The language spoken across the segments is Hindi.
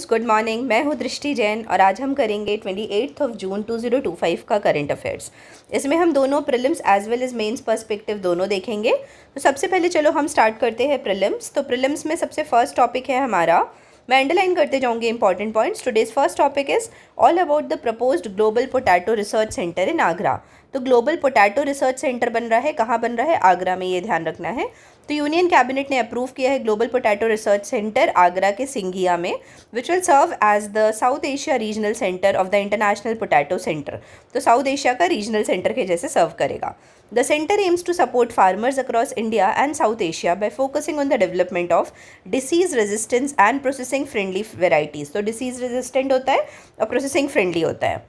Good morning. मैं हूँ दृष्टि जैन और आज हम करेंगे 28 जून 2025 का करंट अफेयर्स। इसमें हम दोनों prelims as well as mains perspective दोनों देखेंगे। तो सबसे पहले चलो हम स्टार्ट करते हैं प्रीलिम्स। तो प्रीलिम्स में सबसे फर्स्ट टॉपिक है हमारा, मैं अंडरलाइन करते जाऊंगी important points. Today's first topic is all about the proposed global potato research centre in Agra. तो ग्लोबल पोटैटो रिसर्च सेंटर बन रहा है, कहाँ बन रहा है? आगरा में, ये ध्यान रखना है। तो यूनियन कैबिनेट ने अप्रूव किया है global potato research centre Agra के सिंघिया में, which will serve as the South Asia regional centre of the international potato centre. तो साउथ एशिया का रीजनल सेंटर के जैसे सर्व करेगा। The center aims to support farmers across India and South Asia by focusing on the development of disease resistance and processing friendly varieties। तो disease resistant होता है और processing friendly होता है।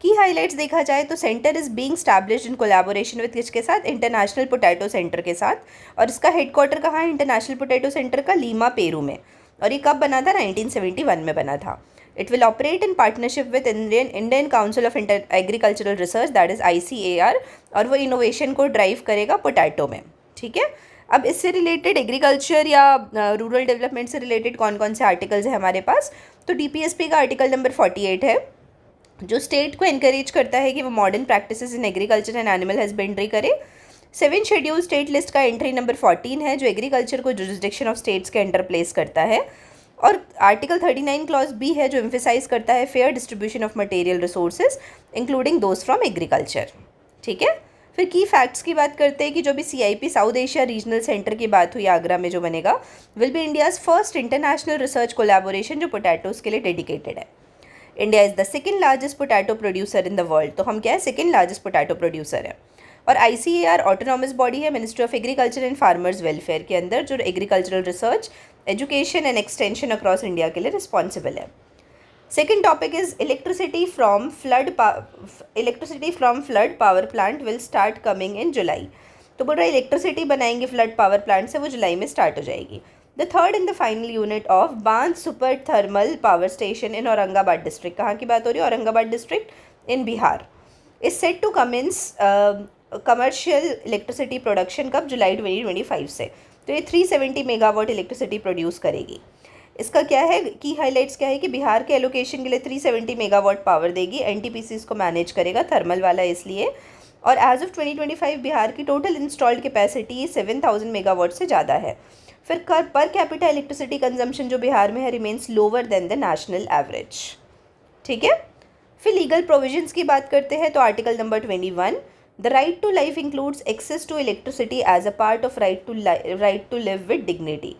की हाईलाइट्स देखा जाए तो centre is being established in collaboration with किसके साथ? इंटरनेशनल पोटैटो सेंटर के साथ। और इसका हेडक्वार्टर कहाँ है इंटरनेशनल पोटैटो सेंटर का? लीमा, पेरू में। और ये कब बना था? 1971 में बना था। It will operate in partnership with Indian council of agricultural research, that is ICAR। और वो इनोवेशन को ड्राइव करेगा पोटैटो में। ठीक है। अब इससे रिलेटेड एग्रीकल्चर या रूरल डेवलपमेंट से रिलेटेड कौन कौन से आर्टिकल्स हैं हमारे पास? तो DPSP का आर्टिकल नंबर 48 है, जो स्टेट को एनकरेज करता है कि वो modern practices in agriculture and animal husbandry करे। 7 शेड्यूल स्टेट लिस्ट का एंट्री नंबर 14 है, जो एग्रीकल्चर को जुरिस्डिक्शन ऑफ स्टेट्स के अंडर प्लेस करता है। और आर्टिकल 39 क्लॉज बी है, जो एम्फेसाइज करता है fair distribution of material resources including those from agriculture. ठीक है। फिर की फैक्ट्स की बात करते हैं कि जो भी CIP south Asia regional centre की बात हुई आगरा में जो बनेगा, will be India's first international research collaboration जो पोटैटोज़ के लिए डेडिकेटेड है। India is the second largest potato producer in the world. तो हम क्या है? सेकेंड लार्जेस्ट पोटैटो प्रोड्यूसर है। और ICAR ऑटोनॉमस बॉडी है, ministry of agriculture and farmers welfare के अंदर, जो agricultural research, education and extension across India के लिए रिस्पॉन्सिबल है। Second topic is electricity from flood power plant will start coming in July. तो बोल रहा है इलेक्ट्रिसिटी बनाएंगे फ्लड पावर प्लांट से, वो जुलाई में स्टार्ट हो जाएगी। The third and the final unit of Bandh super thermal power station in Aurangabad district, कहाँ की बात हो रही है? Aurangabad district in Bihar, is set to commence commercial electricity production कब? जुलाई 2025 से। तो ये 370 मेगावाट इलेक्ट्रिसिटी प्रोड्यूस करेगी। इसका क्या है की हाईलाइट्स क्या है कि बिहार के एलोकेशन के लिए 370 मेगावाट पावर देगी। NTPC इसको मैनेज करेगा, थर्मल वाला इसलिए। और एज ऑफ 2025 बिहार की टोटल इंस्टॉल्ड कैपेसिटी 7000 मेगावाट से ज़्यादा है। फिर पर कैपिटा इलेक्ट्रिसिटी कंजम्पशन जो बिहार में है remains lower than the national average. ठीक है। फिर लीगल प्रोविजंस की बात करते हैं तो article number 21, the right to life includes access to electricity as a part of right to live with dignity.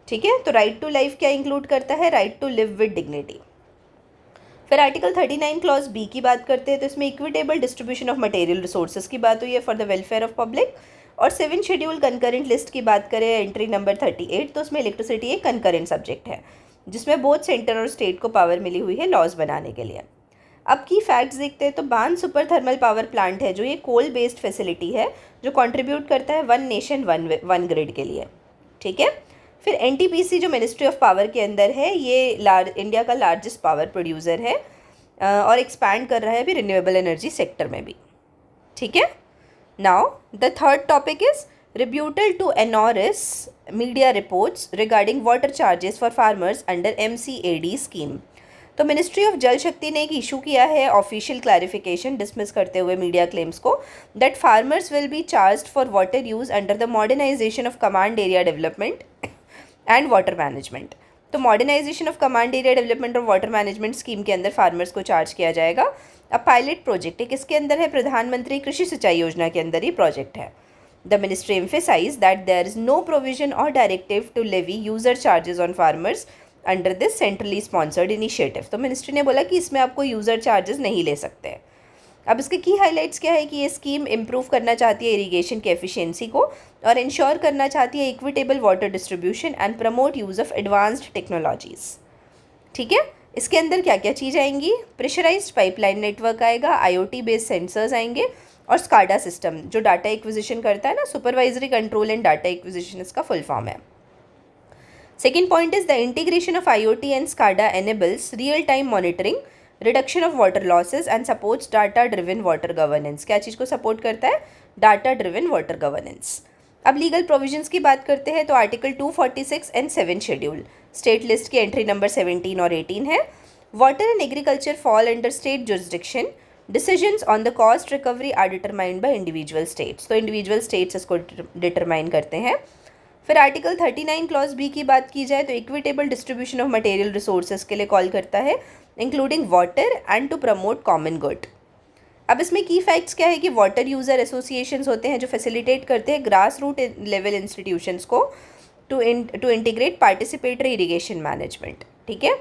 ठीक है। तो राइट टू लाइफ क्या इंक्लूड करता है? Right to live with dignity. फिर आर्टिकल 39 क्लॉज बी की बात करते हैं तो इसमें equitable distribution of material resources की बात हुई है for the welfare of public. और 7 शेड्यूल कंकरेंट लिस्ट की बात करें एंट्री नंबर 38, तो उसमें इलेक्ट्रिसिटी एक कंकरेंट सब्जेक्ट है, जिसमें बोथ सेंटर और स्टेट को पावर मिली हुई है लॉज बनाने के लिए। अब की फैक्ट्स देखते हैं तो बांध सुपर थर्मल पावर प्लांट है, जो ये कोल बेस्ड फैसिलिटी है, जो कंट्रीब्यूट करता है 1 नेशन 1 ग्रिड के लिए। ठीक है। फिर NTPC जो मिनिस्ट्री ऑफ पावर के अंदर है, ये इंडिया का लार्जेस्ट पावर प्रोड्यूसर है और एक्सपैंड कर रहा है अभी रिन्यूएबल एनर्जी सेक्टर में भी। ठीक है। Now the third topic is rebuttal to एनोरिस media reports regarding water charges for farmers under MCAD scheme. तो मिनिस्ट्री ऑफ जल शक्ति ने एक इशू किया है ऑफिशियल क्लैरिफिकेशन डिसमिस करते हुए मीडिया क्लेम्स को, that farmers will be charged for water use under the modernisation of command area development and water management. तो modernisation of command area development और वाटर मैनेजमेंट स्कीम के अंदर फार्मर्स को चार्ज किया जाएगा। अब पायलट प्रोजेक्ट है, किसके अंदर है? प्रधानमंत्री कृषि सिंचाई योजना के अंदर ही प्रोजेक्ट है। The ministry emphasise that there is no provision और directive to levy user charges on farmers under this centrally sponsored initiative. तो मिनिस्ट्री ने बोला कि इसमें आपको यूज़र चार्जेस नहीं ले सकते। अब इसके की हाइलाइट्स क्या है कि ये स्कीम इंप्रूव करना चाहती है इरिगेशन की एफिशिएंसी को और इंश्योर करना चाहती है equitable water distribution and promote use of advanced technologies. ठीक है। इसके अंदर क्या क्या चीज़ आएंगी? प्रेशराइज्ड पाइपलाइन नेटवर्क आएगा, IoT बेस्ड सेंसर्स आएंगे और SCADA सिस्टम जो डाटा एक्विजिशन करता है ना, supervisory control and data acquisition इसका फुल फॉर्म है। Second point is the integration of IoT and SCADA enables real time monitoring, reduction of water losses and supports data driven water governance. क्या चीज़ को सपोर्ट करता है? Data driven water governance. अब लीगल प्रोविजंस की बात करते हैं तो article 246 and 7 schedule, state list की एंट्री नंबर 17 और 18 है। Water and agriculture fall under state jurisdiction. Decisions on the cost recovery are determined by individual states. तो इंडिविजुअल स्टेट्स इसको डिटरमाइन करते हैं। फिर आर्टिकल 39 क्लॉज बी की बात की जाए तो equitable distribution of material resources के लिए कॉल करता है, including water and to promote common good. अब इसमें की फैक्ट्स क्या है कि वाटर यूज़र एसोसिएशंस होते हैं जो फैसिलिटेट करते हैं ग्रास रूट लेवल इंस्टीट्यूशंस को to integrate participatory irrigation management. ठीक है।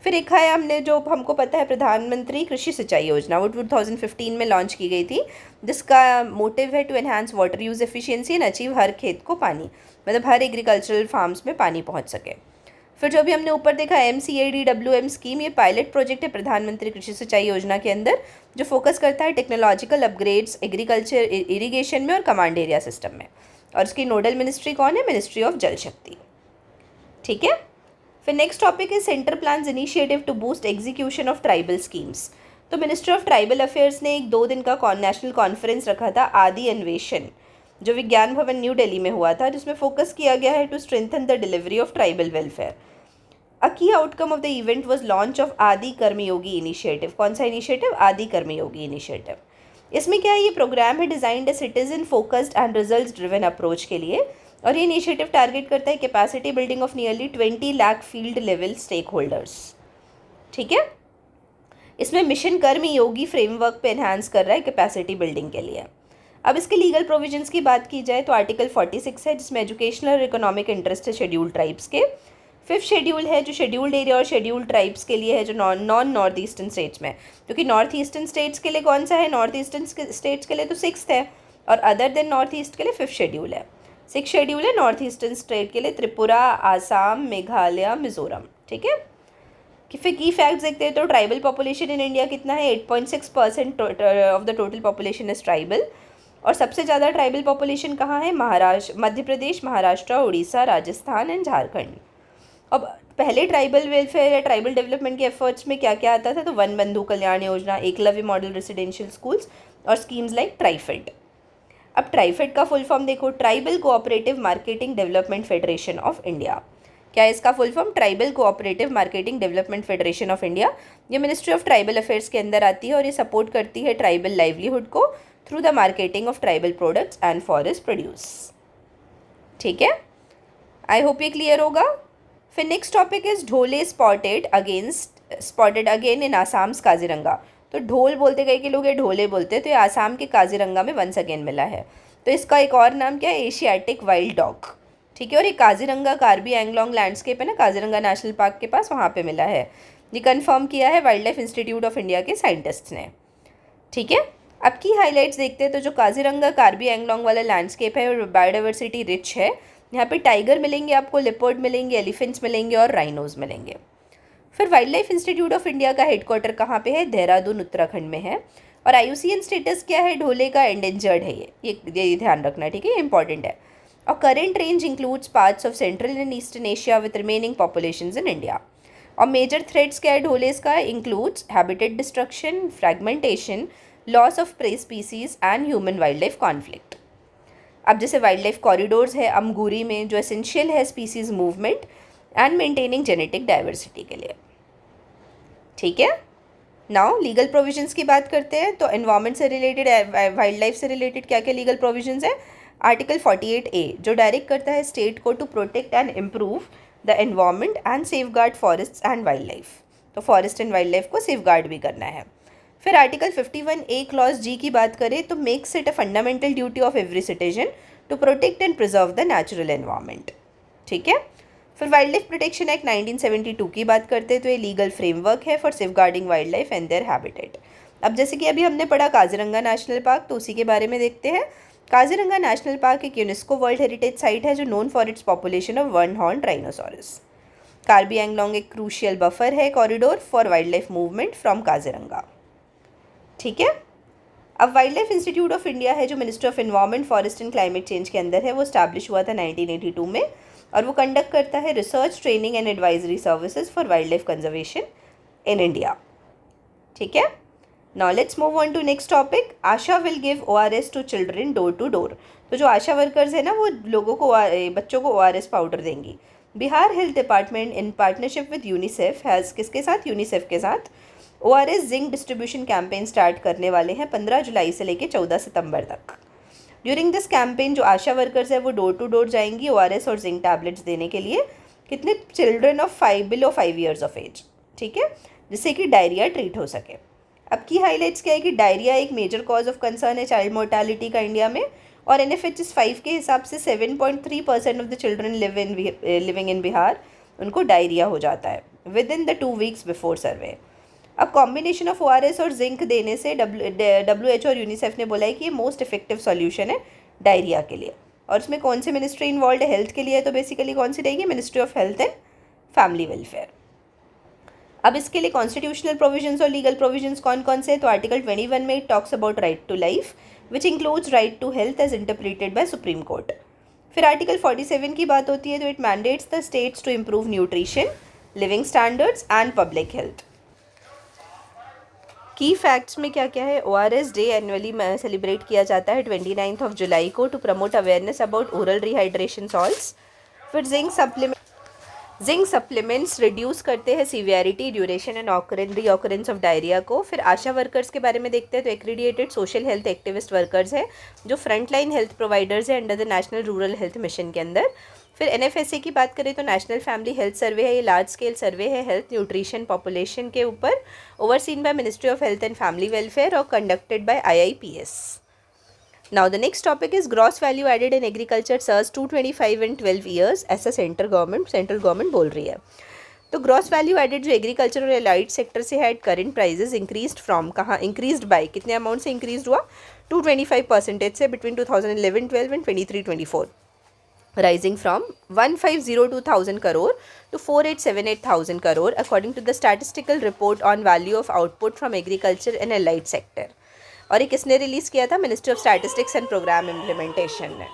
फिर एक है हमने जो हमको पता है प्रधानमंत्री कृषि सिंचाई योजना, वो 2015 में लॉन्च की गई थी, जिसका मोटिव है to enhance water use efficiency and achieve हर खेत को पानी, मतलब हर एग्रीकल्चरल फार्म्स में पानी पहुंच सके। फिर जो भी हमने ऊपर देखा MCADWM स्कीम, ये पायलट प्रोजेक्ट है प्रधानमंत्री कृषि सिंचाई योजना के अंदर, जो फोकस करता है टेक्नोलॉजिकल अपग्रेड्स एग्रीकल्चर इरिगेशन में और कमांड एरिया सिस्टम में। और इसकी नोडल मिनिस्ट्री कौन है? मिनिस्ट्री ऑफ जल शक्ति। ठीक है। फिर नेक्स्ट टॉपिक है centre plans initiative to boost execution of tribal schemes. तो मिनिस्ट्री ऑफ ट्राइबल अफेयर्स ने एक 2 दिन का नेशनल कॉन्फ्रेंस रखा था, आदि अन्वेषण, जो विज्ञान भवन न्यू दिल्ली में हुआ था, जिसमें फोकस किया गया है to strengthen the delivery of tribal welfare. Uh key outcome of the event was launch of Adi Karmayogi initiative. कौन सा इनिशिएटिव? आदि कर्मयोगी इनिशिएटिव। इसमें क्या है, ये प्रोग्राम है designed a citizen focused and results driven approach के लिए, और ये इनिशिएटिव टारगेट करता है capacity building of nearly 20 lakh field level stakeholders. ठीक है। इसमें मिशन कर्मयोगी फ्रेमवर्क पे एनहांस कर रहा है कैपेसिटी बिल्डिंग के लिए। अब इसके लीगल प्रोविजंस की बात की जाए तो आर्टिकल 46 है, जिसमें एजुकेशनल और इकोनॉमिक इंटरेस्ट है शेड्यूल्ड ट्राइब्स के। 5th शेड्यूल है जो शेड्यूल्ड एरिया और शेड्यूल्ड ट्राइब्स के लिए है, जो नॉर्थ ईस्टर्न स्टेट्स में, क्योंकि नॉर्थ ईस्टर्न स्टेट्स के लिए कौन सा है? नॉर्थ ईस्टर्न स्टेट्स के लिए तो 6th है, और अदर देन नॉर्थ ईस्ट के लिए 5th शेड्यूल है। 6th शेड्यूल है नॉर्थ ईस्टर्न स्टेट के लिए त्रिपुरा, आसाम, मेघालय, मिजोरम। ठीक है। कि फिर की फैक्ट्स देखते हैं तो ट्राइबल पॉपुलेशन इन इंडिया कितना है? 8.6% of the total population is tribal. और सबसे ज़्यादा ट्राइबल पॉपुलेशन कहाँ है? महाराष्ट्र, मध्य प्रदेश, महाराष्ट्र, उड़ीसा, राजस्थान एंड झारखंड। अब पहले ट्राइबल वेलफेयर या ट्राइबल डेवलपमेंट के एफर्ट्स में क्या क्या आता था? तो वन बंधु Kalyan Yojana, Eklavya model residential schools और स्कीम्स लाइक ट्राइफेड। अब ट्राइफेड का फुल फॉर्म देखो, tribal cooperative marketing development federation of India. क्या है इसका full form? Tribal cooperative marketing development federation of India. ये मिनिस्ट्री ऑफ ट्राइबल अफेयर्स के अंदर आती है और ये सपोर्ट करती है ट्राइबल लाइवलीहुड को through the marketing of tribal products and forest produce. ठीक है। आई होप ये क्लियर होगा। फिर next topic is Dhole spotted again in Assam's Kaziranga. तो ढोल बोलते कई के लोग ये ढोले बोलते हैं, तो ये आसाम के काजीरंगा में वंस अगेन मिला है। तो इसका एक और नाम क्या है? Asiatic wild dog. ठीक है। और ये काजीरंगा कार्बी एंगलोंग लैंडस्केप है ना, काजीरंगा नेशनल पार्क के पास, वहाँ पे मिला है। ये कंफर्म किया है wild life institute of India के साइंटिस्ट्स ने। ठीक है। अब की हाईलाइट्स देखते हैं तो जो काजीरंगा कार्बी एंगलोंग वाला लैंडस्केप है और बायोडाइवर्सिटी रिच है। यहाँ पे टाइगर मिलेंगे आपको, लिपर्ड मिलेंगे, एलिफेंट्स मिलेंगे और राइनोज मिलेंगे। फिर wild life institute of India का हेडक्वार्टर कहाँ पे है? देहरादून, उत्तराखंड में है। और IUCN स्टेटस क्या है? ढोले का एंडेंजर्ड है ये ध्यान रखना। ठीक है, ये इंपॉर्टेंट है। और current range includes parts of central and eastern Asia with remaining populations in India. और मेजर थ्रेट्स क्या है ढोलेस का? Includes habitat destruction, fragmentation, loss of prey species and human wildlife conflict. अब जैसे वाइल्ड लाइफ कॉरिडोर्स है अमगूरी में, जो एसेंशियल है species movement and maintaining genetic diversity के लिए। ठीक है। नाउ लीगल प्रोविजंस की बात करते हैं तो एनवायरनमेंट से रिलेटेड, वाइल्ड लाइफ से रिलेटेड क्या क्या लीगल प्रोविजंस है? आर्टिकल 48A जो डायरेक्ट करता है स्टेट को to protect and improve the environment and safeguard forest and wildlife. तो फॉरेस्ट एंड वाइल्ड लाइफ को सेफगार्ड भी करना है। फिर आर्टिकल 51A क्लॉज G की बात करें तो makes it a fundamental duty of every citizen to protect and preserve the natural environment. ठीक है। फिर वाइल्ड लाइफ प्रोटेक्शन एक्ट 1972 की बात करते हैं तो ये लीगल फ्रेमवर्क है for safeguarding wild life and their habitat. अब जैसे कि अभी हमने पढ़ा काजीरंगा नेशनल पार्क, तो उसी के बारे में देखते हैं। काजीरंगा नेशनल पार्क एक यूनेस्को वर्ल्ड हेरिटेज साइट है जो known for its population of one horn rhinoceros. Karbi Anglong एक क्रूशियल बफर है corridor for wildlife movement from Kaziranga. ठीक है। अब wildlife institute of India है जो ministry of environment, forest and climate change के अंदर है, वो स्टैब्लिश हुआ था 1982 में, और वो कंडक्ट करता है research, training and advisory services for wildlife conservation in India. ठीक है। Now let's move on to next topic. ASHA will give ORS to children door to door. तो जो आशा वर्कर्स है ना, वो लोगों को बच्चों को ORS पाउडर देंगी। Bihar health department in partnership with UNICEF has, किसके साथ, यूनिसेफ के साथ, ORS zinc distribution campaign start करने वाले हैं 15 जुलाई से लेकर 14 सितंबर तक। ड्यूरिंग दिस कैंपेन जो आशा वर्कर्स है वो डोर टू डोर जाएंगी ORS और जिंक टैबलेट्स देने के लिए, कितने, children of 5 below 5 years of age, ठीक है, जिससे कि डायरिया ट्रीट हो सके। अब की हाईलाइट्स क्या है कि डायरिया एक मेजर कॉज ऑफ कंसर्न है चाइल्ड मोर्टेलिटी का इंडिया में, और NFHS 5 के हिसाब से 7.3% of the children living in Bihar उनको डायरिया हो जाता है within the 2 weeks before survey. अब कॉम्बिनेशन ऑफ ORS और जिंक देने से WHO और यूनिसेफ ने बोला है कि ये मोस्ट इफेक्टिव सॉल्यूशन है डायरिया के लिए। और इसमें कौन सी मिनिस्ट्री इन्वॉल्व है, हेल्थ के लिए, तो बेसिकली कौन सी रहेगी, ministry of health and family welfare. अब इसके लिए कॉन्स्टिट्यूशनल प्रोविजंस और लीगल प्रोविजंस कौन कौन से हैं, तो आर्टिकल 21 में it talks about right to life which includes right to health as interpreted by supreme court. फिर आर्टिकल 47 की बात होती है तो it mandates the states to improve nutrition, living standards and public health. Key facts में क्या क्या है, ORS डे एनुअली सेलिब्रेट किया जाता है 29 जुलाई को to promote awareness about oral rehydration salts. फिर जिंक सप्लीमेंट्स रिड्यूस करते हैं severity, duration and reoccurrence of diarrhoea को। फिर आशा वर्कर्स के बारे में देखते हैं तो accredited social health activist workers हैं जो फ्रंट लाइन हेल्थ प्रोवाइडर्स हैं under the national rural health mission के अंदर। फिर NFSA की बात करें तो नेशनल फैमिली हेल्थ सर्वे है, ये लार्ज स्केल सर्वे है हेल्थ न्यूट्रिशन पॉपुलेशन के ऊपर, overseen by ministry of health and family welfare और conducted by IIPS। Now the next topic is gross value added in agriculture surged 225 in 12 years, ऐसा सेंट्रल गवर्नमेंट बोल रही है। तो ग्रॉस वैल्यू एडेड जो एग्रीकल्चर और एलाइड सेक्टर से है, करंट प्राइजेस इंक्रीज्ड फ्रॉम, कहाँ इंक्रीज्ड बाय, कितने अमाउंट से इंक्रीज हुआ, 225% से between 2011-12 and 23-24, rising from 1502,000 crore to 4878,000 crore according to the statistical report on value of output from agriculture and allied sector। और ये किसने रिलीज किया था, ministry of statistics and programme implementation ने।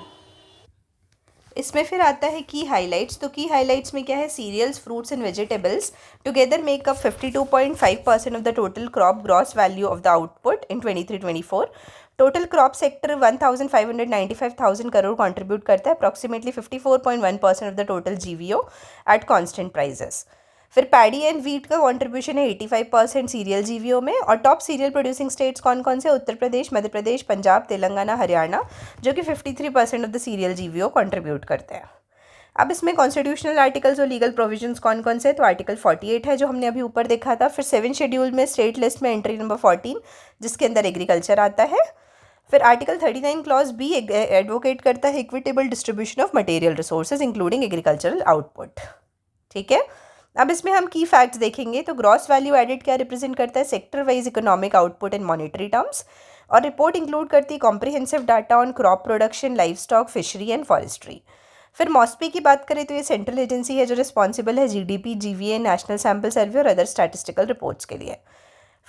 इसमें फिर आता है की हाइलाइट्स, तो की हाइलाइट्स में क्या है, cereals, fruits and vegetables together make up 52.5% of the total crop gross value of the output in 23-24। Total crop sector 1,595,000 crore contribute करता है, approximately 54.1% of the total GVO at constant prices. फिर पैडी एंड वीट का कंट्रीब्यूशन है 85% सीरियल GVO में। और टॉप सीरियल प्रोड्यूसिंग स्टेट्स कौन कौन से, उत्तर प्रदेश, मध्य प्रदेश, पंजाब, तेलंगाना, हरियाणा, जो कि 53% of the serial GVO contribute करते हैं। अब इसमें कॉन्स्टिट्यूशनल आर्टिकल्स और लीगल प्रोविजंस कौन कौन से, तो आर्टिकल 48 है जो हमने अभी ऊपर देखा था। फिर 7 शेड्यूल में स्टेट लिस्ट में एंट्री नंबर 14 जिसके अंदर एग्रीकल्चर आता है। फिर आर्टिकल 39 क्लॉज B एडवोकेट करता है equitable distribution of material resources including agricultural output, ठीक है। अब इसमें हम की फैक्ट्स देखेंगे तो ग्रॉस वैल्यू एडेड क्या रिप्रेजेंट करता है, सेक्टर वाइज इकोनॉमिक आउटपुट इन मॉनेटरी टर्म्स। और रिपोर्ट इंक्लूड करती है comprehensive data on crop production, life stock, fishery and forestry. फिर मॉस्पी की बात करें तो ये सेंट्रल एजेंसी है जो रिस्पॉन्सिबल है GDP, GVA, नेशनल सैम्पल सर्वे और अदर स्टैटिस्टिकल रिपोर्ट्स के लिए।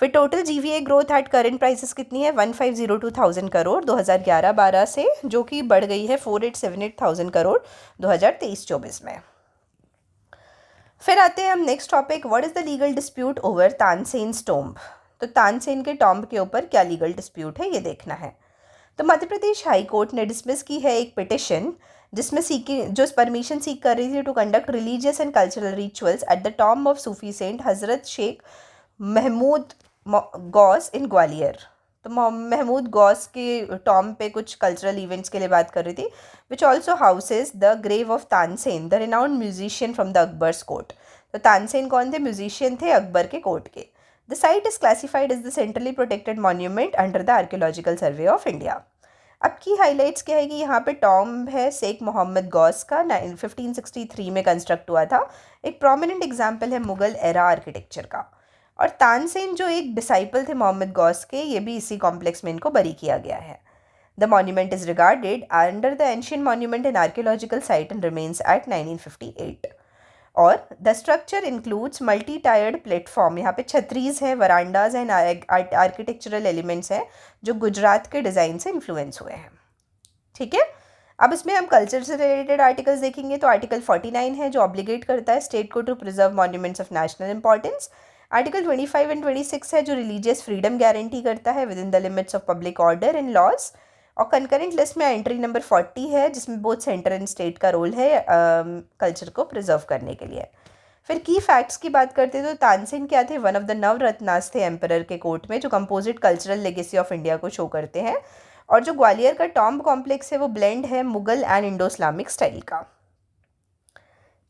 फिर total GVA growth at current prices कितनी है, 1502,000 करोड़ 2011-12 से, जो कि बढ़ गई है 4878,000 करोड़ 2023-24 में। फिर आते हैं हम next topic, what is the legal dispute over Tansen's tomb. तो तानसेन के टॉम्ब के ऊपर क्या लीगल डिस्प्यूट है ये देखना है। तो मध्य प्रदेश हाई कोर्ट ने डिसमिस की है एक पिटिशन जिसमें जो परमिशन सीख कर रही थी to conduct religious and cultural rituals at the tomb of Sufi saint Hazrat Sheikh Mahmood Ghaus इन ग्वालियर। तो महमूद गौस के टॉम्ब पे कुछ कल्चरल इवेंट्स के लिए बात कर रही थी, which also houses the grave of Tansen the renowned musician from the Akbar's court. तो तानसेन कौन थे, म्यूजिशियन थे अकबर के कोर्ट के। The site is classified as the centrally protected monument under the archaeological survey of India. अब की हाईलाइट्स क्या है कि यहाँ पे टॉम्ब है शेख मोहम्मद गौस का, 1563 में कंस्ट्रक्ट हुआ था, एक प्रोमिनेंट एग्जाम्पल है मुगल एरा आर्किटेक्चर का। और तानसेन जो एक डिसाइपल थे मोहम्मद गौस के, ये भी इसी कॉम्प्लेक्स में इनको बरी किया गया है। The monument is regarded under the ancient monument and archaeological site and remains act 1958। और the structure includes multi tired platform, यहाँ पे छतरीज है, वरांडाज एंड आर्किटेक्चरल एलिमेंट्स हैं जो गुजरात के डिज़ाइन से इन्फ्लुएंस हुए हैं, ठीक है। अब इसमें हम कल्चर से रिलेटेड आर्टिकल्स देखेंगे तो आर्टिकल 49 है जो ऑब्लिगेट करता है स्टेट को to preserve monuments of national importance. Article 25 and 26 है जो रिलीजियस फ्रीडम गारंटी करता है within the limits of public order and laws. और कंकरेंट लिस्ट में एंट्री नंबर 40 है, जिसमें बोथ सेंटर एंड स्टेट का रोल है कल्चर को प्रिजर्व करने के लिए। फिर की फैक्ट्स की बात करते हैं तो तानसेन क्या थे, वन ऑफ द नवरत्नास थे एम्परर के कोर्ट में, जो composite cultural legacy of India को शो करते हैं। और जो ग्वालियर का टॉम्ब कॉम्प्लेक्स है वो ब्लेंड है Mughal and Indo Islamic style का।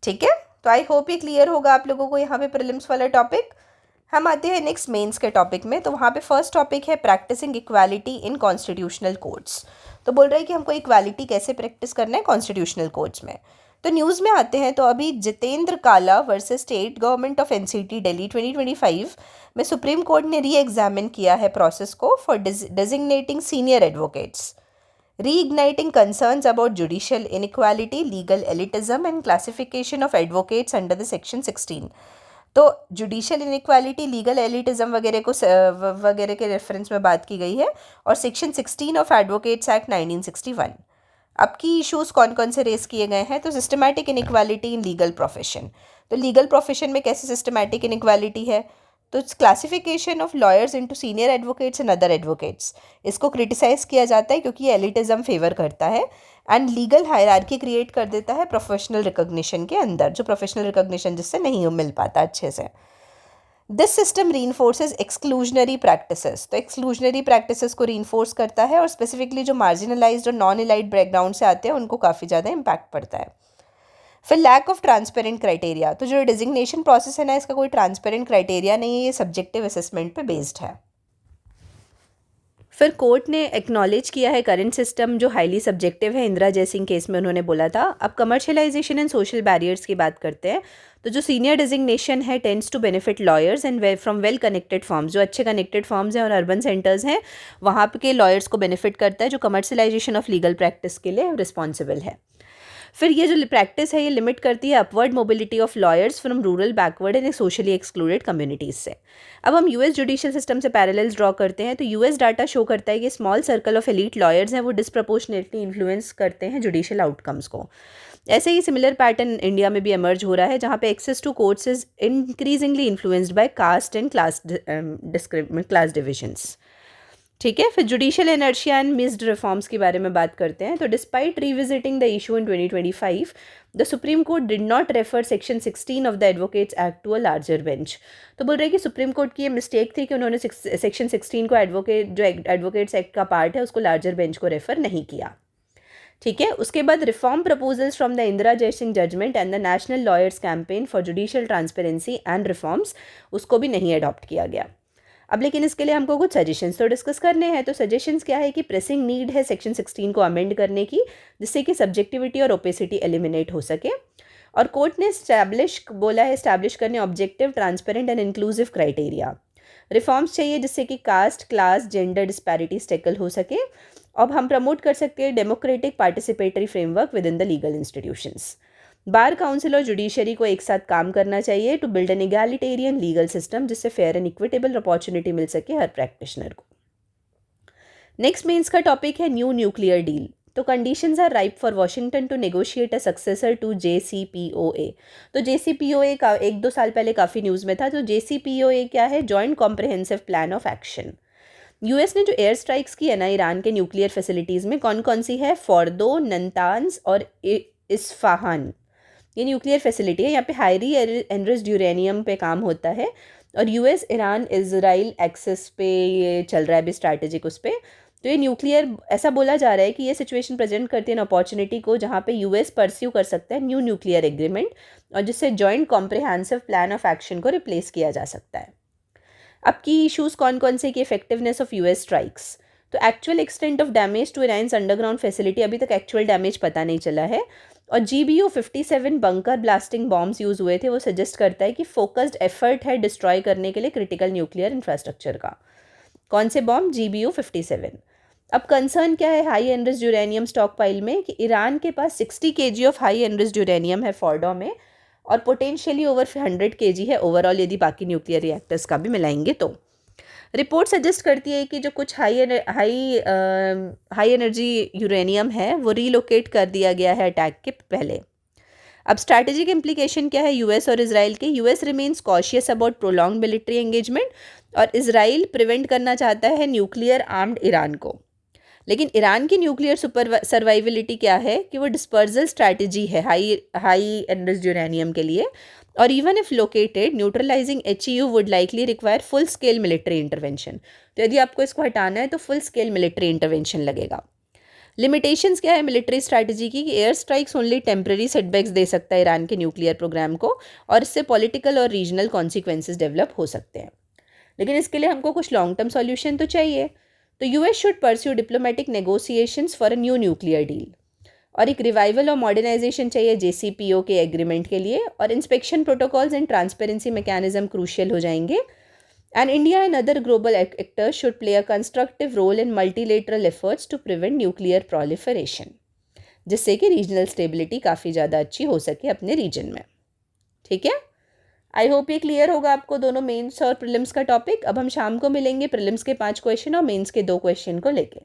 ठीक है, तो आई होप ये क्लियर होगा आप लोगों को यहाँ पे प्रीलिम्स वाला टॉपिक। हम आते हैं नेक्स्ट मेंस के टॉपिक में। तो वहाँ पे फर्स्ट टॉपिक है practising equality in constitutional courts. तो बोल रहा है कि हमको इक्वालिटी कैसे प्रैक्टिस करना है कॉन्स्टिट्यूशनल कोर्ट्स में। तो न्यूज़ में आते हैं तो अभी जितेंद्र काला versus state government of NCT Delhi 2025 में सुप्रीम कोर्ट ने री एग्जामिन किया है प्रोसेस को for designating senior advocates, reigniting concerns about judicial inequality, legal elitism and classification of advocates under the section 16। तो जुडिशियल इनइक्वालिटी, लीगल एलिटिज्म वगैरह के रेफरेंस में बात की गई है, और सेक्शन 16 ऑफ एडवोकेट्स एक्ट 1961। अब की इश्यूज कौन कौन से रेस किए गए हैं, तो systematic inequality in legal profession. तो लीगल प्रोफेशन में कैसे सिस्टमैटिक इनइक्वालिटी है, तो classification of lawyers into senior advocates and other advocates, इसको क्रिटिसाइज किया जाता है क्योंकि ये एलिटिज्म फेवर करता है एंड लीगल हायरार्की क्रिएट कर देता है प्रोफेशनल रिकॉग्निशन के अंदर, जो प्रोफेशनल रिकॉग्निशन जिससे नहीं मिल पाता अच्छे से। This system reinforces exclusionary practices. तो एक्सक्लूजनरी प्रैक्टिसेस को रीइंफोर्स करता है, और स्पेसिफिकली जो मार्जिनलाइज्ड और नॉन एलाइड बैकग्राउंड से आते हैं उनको काफ़ी ज़्यादा इम्पैक्ट पड़ता है। फिर लैक ऑफ ट्रांसपेरेंट क्राइटेरिया। तो जो डिजिग्नेशन प्रोसेस है ना, इसका कोई ट्रांसपेरेंट क्राइटेरिया नहीं है, ये सब्जेक्टिव असेसमेंट पे बेस्ड है। फिर कोर्ट ने एक्नॉलेज किया है करंट सिस्टम जो हाईली सब्जेक्टिव है। इंदिरा जयसिंह केस में उन्होंने बोला था। अब कमर्शियलाइजेशन एंड सोशल बैरियर्स की बात करते हैं। तो जो सीनियर डिजिग्नेशन है tends to benefit lawyers and from well connected firms, जो अच्छे कनेक्टेड फॉर्म्स हैं और अर्बन सेंटर्स हैं वहाँ के लॉयर्स को बेनिफिट करता है, जो कमर्शियलाइजेशन ऑफ लीगल प्रैक्टिस के लिए रिस्पॉन्सिबल है। फिर ये जो प्रैक्टिस है ये लिमिट करती है upward mobility of lawyers from rural, backward and socially excluded communities से। अब हम यूएस जुडिशियल सिस्टम से पैरेलल्स ड्रॉ करते हैं। तो यूएस डाटा शो करता है कि small circle of elite lawyers हैं वो डिस्प्रपोर्शनेटली इन्फ्लुएंस करते हैं जुडिशियल आउटकम्स को। ऐसे ही सिमिलर पैटर्न इंडिया में भी एमर्ज हो रहा है, जहाँ पे access to courts is increasingly influenced by caste and class divisions. ठीक है, फिर judicial inertia and missed reforms के बारे में बात करते हैं। तो despite revisiting the issue in 2025 the supreme court did not refer section 16 of the advocates act to a larger bench. तो बोल रहे हैं कि सुप्रीम कोर्ट की ये मिस्टेक थी कि उन्होंने सेक्शन 16 को एडवोकेट्स एक्ट का पार्ट है उसको लार्जर बेंच को रेफर नहीं किया। ठीक है, उसके बाद reform proposals from the Indira Jaising judgment and the national lawyers campaign for judicial transparency and reforms, उसको भी नहीं अडॉप्ट किया गया। अब लेकिन इसके लिए हमको कुछ सजेशंस तो डिस्कस करने हैं। तो सजेशंस क्या है कि प्रेसिंग नीड है सेक्शन 16 को अमेंड करने की, जिससे कि सब्जेक्टिविटी और ओपेसिटी एलिमिनेट हो सके। और कोर्ट ने एस्टैब्लिश करने objective, transparent and inclusive criteria. Reforms चाहिए जिससे कि caste, class, gender disparities tackle हो सके। अब हम प्रमोट कर सकते हैं democratic participatory framework within the legal institutions. Bar council और जुडिशरी को एक साथ काम करना चाहिए to build an egalitarian legal system, जिससे फेयर एंड इक्विटेबल अपॉर्चुनिटी मिल सके हर प्रैक्टिशनर को। नेक्स्ट मेंस का टॉपिक है न्यू न्यूक्लियर डील। तो conditions are ripe for Washington to negotiate a successor to JCPOA। तो JCPOA का 1-2 साल पहले काफ़ी न्यूज़ में था। तो JCPOA क्या है? Joint comprehensive plan of action. US ने जो एयर स्ट्राइक्स की है ना ईरान के न्यूक्लियर फैसिलिटीज़ में, कौन कौन सी है? फोर्दो, नंतान्स और इस्फाहान। ये न्यूक्लियर फैसिलिटी है। यहाँ पे हाईली एनरिच्ड यूरेनियम पे काम होता है, और यूएस ईरान इजराइल एक्सेस पे ये चल रहा है अभी स्ट्रैटेजिक उस पर। तो ये न्यूक्लियर, ऐसा बोला जा रहा है कि ये सिचुएशन प्रेजेंट करती है अपॉर्चुनिटी को जहाँ पे यूएस परस्यू कर सकता है न्यू न्यूक्लियर एग्रीमेंट, और जिससे joint comprehensive plan of action को रिप्लेस किया जा सकता है। अब की इशूज़ कौन कौन से? कि इफेक्टिवनेस ऑफ यूएस स्ट्राइक्स। तो actual extent of damage to Iran's underground facility, अभी तक एक्चुअल डैमेज पता नहीं चला है। और GBU-57 bunker blasting bombs use हुए थे, वो सजेस्ट करता है कि फोकस्ड एफर्ट है डिस्ट्रॉय करने के लिए क्रिटिकल न्यूक्लियर इंफ्रास्ट्रक्चर का। कौन से बॉम्ब? GBU-57। अब कंसर्न क्या है high enriched uranium stock pile में? कि ईरान के पास 60 kg of high enriched uranium है फॉर्डो में, और पोटेंशियली ओवर 100 kg है ओवरऑल यदि बाकी न्यूक्लियर रिएक्टर्स का भी मिलाएंगे तो। रिपोर्ट सजेस्ट करती है कि जो कुछ हाई एनर्जी यूरेनियम है वो रीलोकेट कर दिया गया है अटैक के पहले। अब स्ट्रैटेजिक इम्प्लीकेशन क्या है यूएस और इजराइल के? US remains cautious about prolong military engagement, और इजराइल प्रिवेंट करना चाहता है न्यूक्लियर आर्म्ड ईरान को। लेकिन ईरान की न्यूक्लियर सुपर सर्वाइविलिटी क्या है कि वो डिस्पर्जल स्ट्रैटेजी है हाई एनरिच्ड यूरेनियम के लिए, और even if located neutralising HEU would likely require full scale military intervention. तो यदि आपको इसको हटाना है तो फुल स्केल मिलिट्री इंटरवेंशन लगेगा। लिमिटेशंस क्या है मिलिट्री स्ट्रैटेजी की कि air strikes only temporary setbacks दे सकता है ईरान के न्यूक्लियर प्रोग्राम को, और इससे पॉलिटिकल और रीजनल कॉन्सिक्वेंसेस डेवलप हो सकते हैं। लेकिन इसके लिए हमको कुछ लॉन्ग टर्म सॉल्यूशन तो चाहिए। तो US should pursue diplomatic negotiations for a new nuclear deal, और एक रिवाइवल और मॉडर्नाइजेशन चाहिए JCPO के एग्रीमेंट के लिए, और inspection protocols and transparency mechanism crucial हो जाएंगे। And India and other global actors should play a constructive role in multilateral efforts to prevent nuclear proliferation, जिससे कि रीजनल स्टेबिलिटी काफ़ी ज़्यादा अच्छी हो सके अपने रीजन में। ठीक है, आई होप ये क्लियर होगा आपको दोनों मेंस और प्रीलिम्स का टॉपिक। अब हम शाम को मिलेंगे प्रीलिम्स के 5 क्वेश्चन और मेंस के 2 क्वेश्चन को लेके।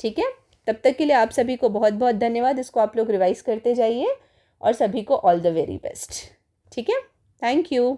ठीक है, तब तक के लिए आप सभी को बहुत बहुत धन्यवाद। इसको आप लोग रिवाइज करते जाइए और सभी को ऑल द वेरी बेस्ट। ठीक है, थैंक यू।